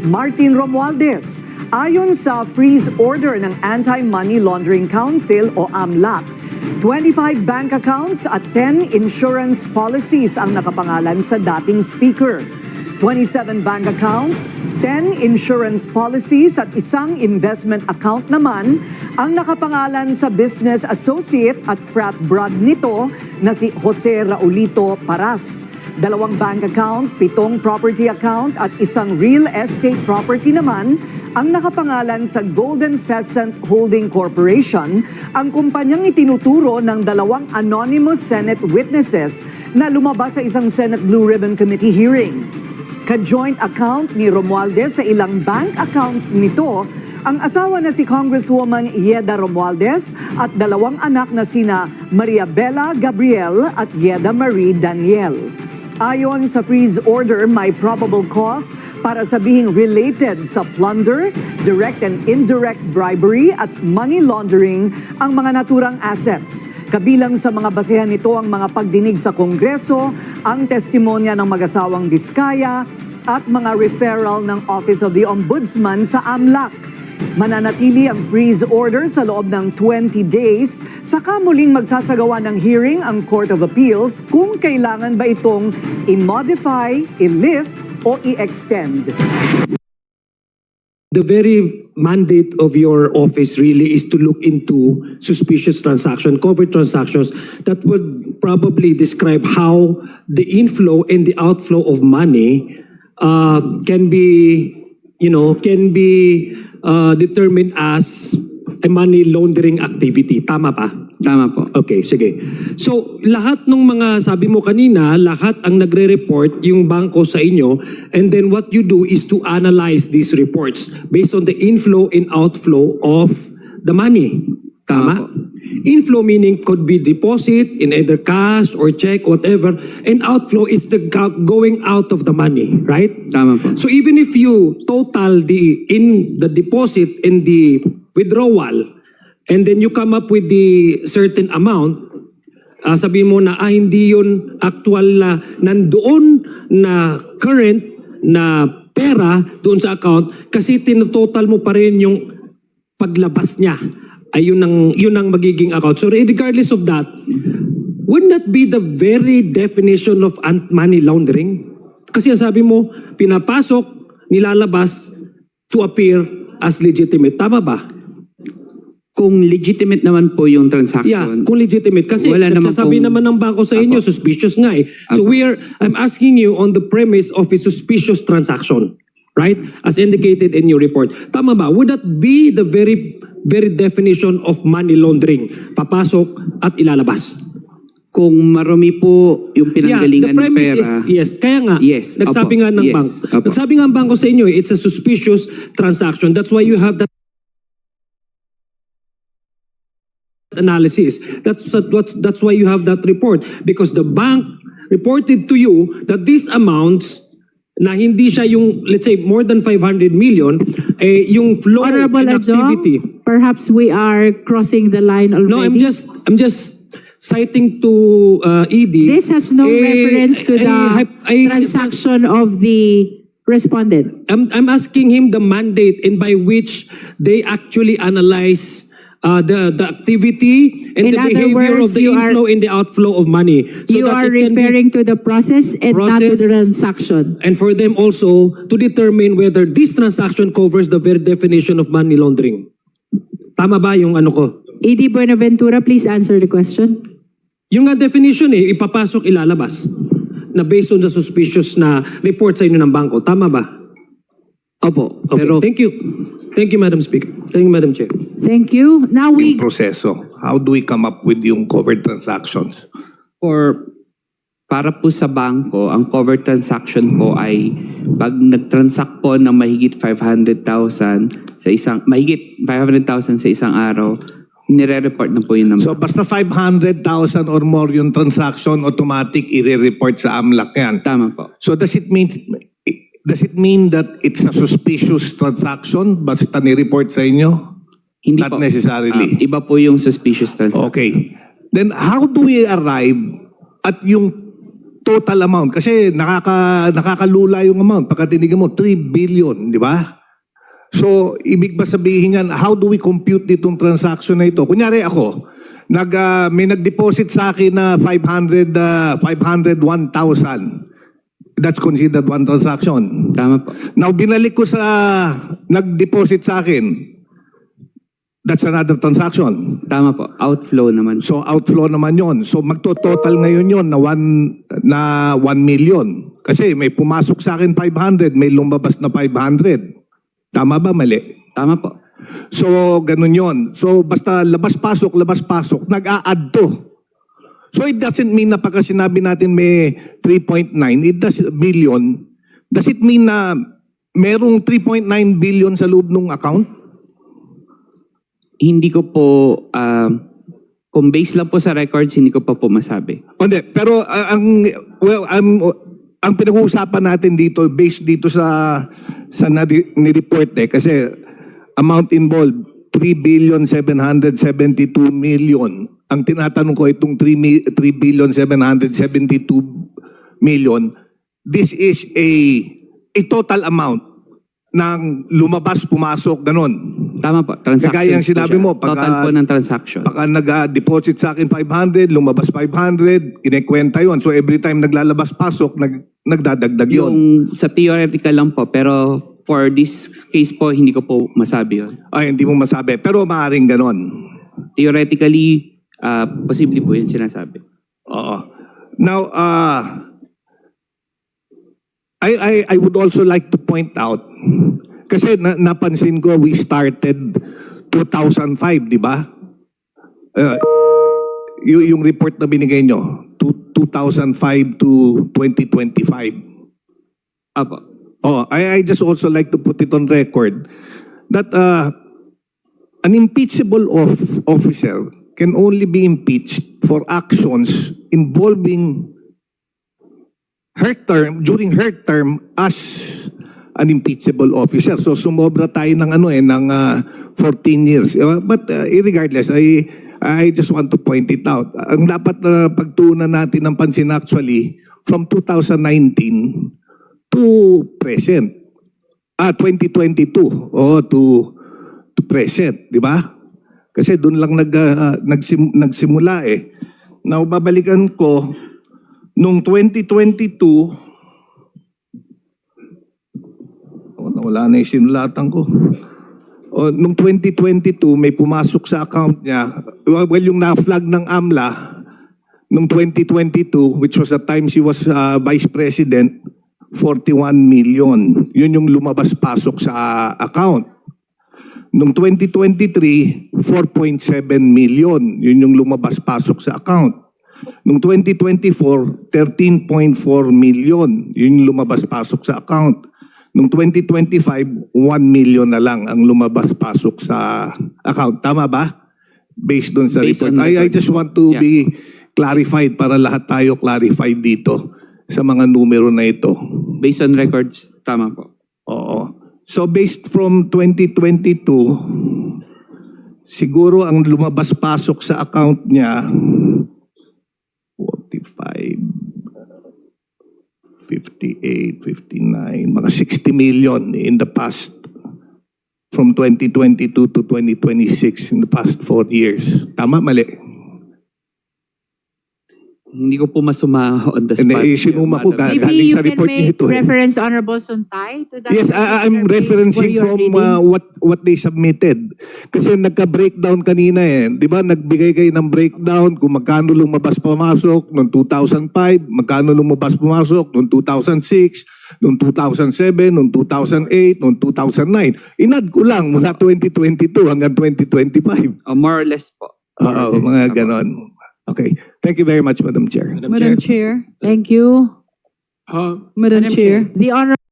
Martin Romualdez. Ayon sa freeze order ng Anti-Money Laundering Council o AMLAC, 25 bank accounts at 10 insurance policies ang nakapangalan sa dating speaker. 27 bank accounts, 10 insurance policies at isang investment account naman ang nakapangalan sa business associate at frat brad nito na si Jose Raulito Paras. 2 bank account, 7 property account at isang real estate property naman ang nakapangalan sa Golden Pheasant Holding Corporation, ang kumpanyang itinuturo ng 2 anonymous Senate witnesses na lumabas sa isang Senate Blue Ribbon Committee hearing. Ka-joint account ni Romualdez sa ilang bank accounts nito ang asawa na si Congresswoman Yeda Romualdez at 2 anak na sina Maria Bella Gabriel at Yeda Marie Daniel. Ayon sa freeze order, may probable cause para sabihing related sa plunder, direct and indirect bribery at money laundering ang mga naturang assets. Kabilang sa mga basehan nito ang mga pagdinig sa Kongreso, ang testimonya ng mag-asawang Diskaya at mga referral ng Office of the Ombudsman sa AMLAC. Mananatili ang freeze order sa loob ng 20 days, saka muling magsasagawa ng hearing ang Court of Appeals kung kailangan ba itong i-modify, i-lift o i-extend. The very mandate of your office really is to look into suspicious transactions, covert transactions that would probably describe how the inflow and the outflow of money can be determined as a money laundering activity. Tama pa? Tama po. Okay, sige. So, lahat ng mga, sabi mo kanina, lahat ang nagre-report yung bangko sa inyo, and then what you do is to analyze these reports based on the inflow and outflow of the money. Tama? Tama po. Inflow meaning could be deposit in either cash or check, whatever, and outflow is the going out of the money, right? Tama po. So even if you total the deposit and the withdrawal, and then you come up with the certain amount, sabihin mo na hindi yun actual na nandoon na current na pera doon sa account kasi tinototal mo pa rin yung paglabas niya. Ay yun ang magiging account. So regardless of that, wouldn't that be the very definition of money laundering? Kasi ang sabi mo, pinapasok, nilalabas to appear as legitimate. Tama ba? Kung legitimate naman po yung transaction. Yeah, kung legitimate. Kasi wala nagsasabi naman ng bangko sa inyo, Apo. suspicious nga eh. So I'm asking you on the premise of a suspicious transaction, right? As indicated in your report. Tama ba? Would that be the very definition of money laundering? Papasok at ilalabas. Kung marami po yung pinanggalingan the ng premise pera. is, yes, kaya nga, Yes, nagsabi opo, nga ng yes, bank. opo. Nagsabi nga ang bangko sa inyo, it's a suspicious transaction. That's why you have that analysis. That's why you have that report. Because the bank reported to you that these amounts na hindi siya yung, let's say, more than 500 million, yung flow Honorable and activity. Adjong, perhaps we are crossing the line already. No, I'm just citing to ED. This has no reference to the transaction of the respondent. I'm asking him the mandate and by which they actually analyze the activity and In the other behavior words, of the you are- inflow and the outflow of money. So You that are it can be- referring to the process and not to Process. the transaction. and for them also to determine whether this transaction covers the very definition of money laundering. Tama ba yung ano ko? ED Buenaventura, please answer the question. Yung nga definition ipapasok, ilalabas. Na based on the suspicious na report sa inyo ng bangko. Tama ba? Opo. Okay, Pero thank you. Thank you, Madam Speaker. Thank you, Madam Chair. Thank you. Now we Yung proseso. How do we come up with yung covered transactions? para po sa bangko, ang covered transaction po ay pag nag-transact po ng mahigit 500,000 sa isang araw, nire-report na po yun naman. So basta 500,000 or more yung transaction, automatic i-report sa AMLAC yan. Tama po. So does it mean that it's a suspicious transaction basta ni-report sa inyo? Hindi Not po. necessarily. Iba po yung suspicious transaction. Okay. Then how do we arrive at yung total amount. Kasi nakakalula yung amount. Pagka tinignan mo, 3 billion, di ba? So, ibig ba sabihin yan, how do we compute ditong transaction na ito? Kunyari ako, may nag-deposit sa akin na 501,000. That's considered one transaction. Tama po. Now, binalik ko sa nag-deposit sa akin. That's another transaction. Tama po. Outflow naman. So, outflow naman yon. So, magto-total ngayon yon na 1 million. Kasi may pumasok sa akin 500, may lumabas na 500. Tama ba? Mali? Tama po. So, ganun yon. So, basta labas-pasok, nag-a-add to. So, it doesn't mean na pagka sinabi natin may 3.9 billion, does it mean na merong 3.9 billion sa loob ng account? Hindi ko po, kung base lang po sa records, hindi ko pa po masabi. Hindi, pero ang pinag-uusapan natin dito, based dito sa ni-report kasi amount involved, 3,772,000,000. Ang tinatanong ko itong 3,772,000,000, this is a total amount ng lumabas, pumasok, ganon. Tama po. Transaction. Kagaya ang sinabi mo, total po ng transaction. Pagka nag-deposit sa akin 500, lumabas 500, kinekwenta yon. So every time naglalabas-pasok, nagdadagdag yon. Yung sa theoretical lang po, pero for this case po, hindi ko po masabi yun. Ay, hindi mo masabi. Pero maaaring ganon. Theoretically, posible po yun sinasabi. Oo. Now, I would also like to point out, kasi napansin ko, we started 2005, di ba? Yung report na binigay nyo, 2005 to 2025. Apo. Oh, I just also like to put it on record that an impeachable officer can only be impeached for actions involving during her term as an impeachable officer. So sumobra tayo ng 14 years. But regardless, I just want to point it out. Ang dapat na pagtuunan natin ng pansin actually from 2019 to present. 2022 to present, di ba? Kasi doon lang nagsimula eh. Now babalikan ko nung 2022, wala na yung sinulatan ko. Nung 2022, may pumasok sa account niya. Well, yung na-flag ng AMLA, nung 2022, which was the time she was Vice President, 41 million. Yun yung lumabas-pasok sa account. Nung 2023, 4.7 million. Yun yung lumabas-pasok sa account. Nung 2024, 13.4 million. Yun yung lumabas-pasok sa account. Nung 2025, 1 million na lang ang lumabas-pasok sa account. Tama ba? Based dun sa Based report. on I just want to be clarified para lahat tayo clarified dito sa mga numero na ito. Based on records, tama po. Oo. So based from 2022, siguro ang lumabas-pasok sa account niya, 45, 58, 59, mga 60 million in the past, from 2022 to 2026, in the past 4 years. Tama, mali? Hindi ko po masuma on the spot. Hindi, sinuma ko Madam. Maybe galing you sa can report make nito eh. reference, Honorable Suntay, to that. Yes, I'm particular page referencing where you're from reading. what they submitted. Kasi nagka-breakdown kanina eh. Di ba, nagbigay kayo ng breakdown kung magkano lumabas pumasok noong 2005, magkano lumabas pumasok noong 2006, noong 2007, noong 2008, noong 2009. Inad ko lang mula 2022 hanggang 2025. More or less po. Oo, mga ganon. Okay. Thank you very much, Madam Chair. Madam Chair. Thank you. Madam Chair. The Honorable